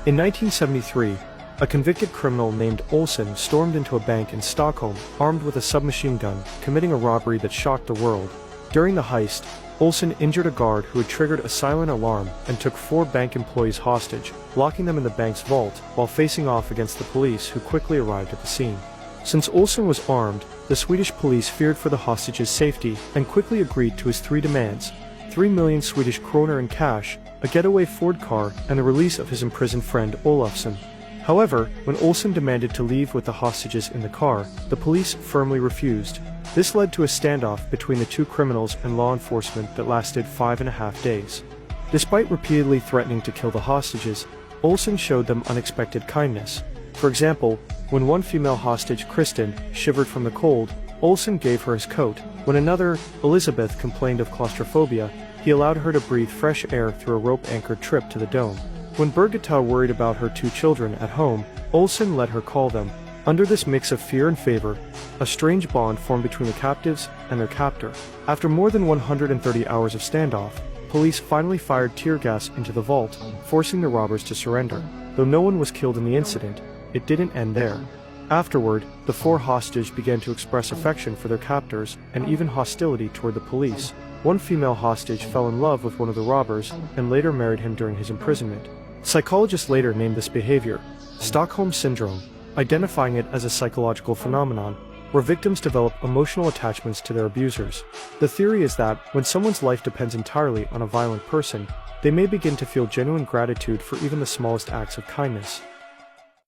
In 1973, a convicted criminal named Olsen stormed into a bank in Stockholm, armed with a submachine gun, committing a robbery that shocked the world. During the heist, Olsen injured a guard who had triggered a silent alarm and took 4 bank employees hostage, locking them in the bank's vault while facing off against the police who quickly arrived at the scene. Since Olsen was armed, the Swedish police feared for the hostages' safety and quickly agreed to his 3 demands: 3 million Swedish kroner in cash, a getaway Ford car, and the release of his imprisoned friend Olofsson. However, when Olsen demanded to leave with the hostages in the car, the police firmly refused. This led to a standoff between the 2 criminals and law enforcement that lasted 5.5 days. Despite repeatedly threatening to kill the hostages, Olsen showed them unexpected kindness. For example, when one female hostage, Kristen, shivered from the cold, Olsen gave her his coat. When another, Elizabeth, complained of claustrophobia, he allowed her to breathe fresh air through a rope-anchored trip to the dome. When Birgitta worried about her 2 children at home, Olsen let her call them. Under this mix of fear and favor, a strange bond formed between the captives and their captor. After more than 130 hours of standoff, police finally fired tear gas into the vault, forcing the robbers to surrender. Though no one was killed in the incident, it didn't end there. Afterward, the 4 hostages began to express affection for their captors and even hostility toward the police. One female hostage fell in love with one of the robbers and later married him during his imprisonment. Psychologists later named this behavior Stockholm Syndrome, identifying it as a psychological phenomenon where victims develop emotional attachments to their abusers. The theory is that when someone's life depends entirely on a violent person, they may begin to feel genuine gratitude for even the smallest acts of kindness.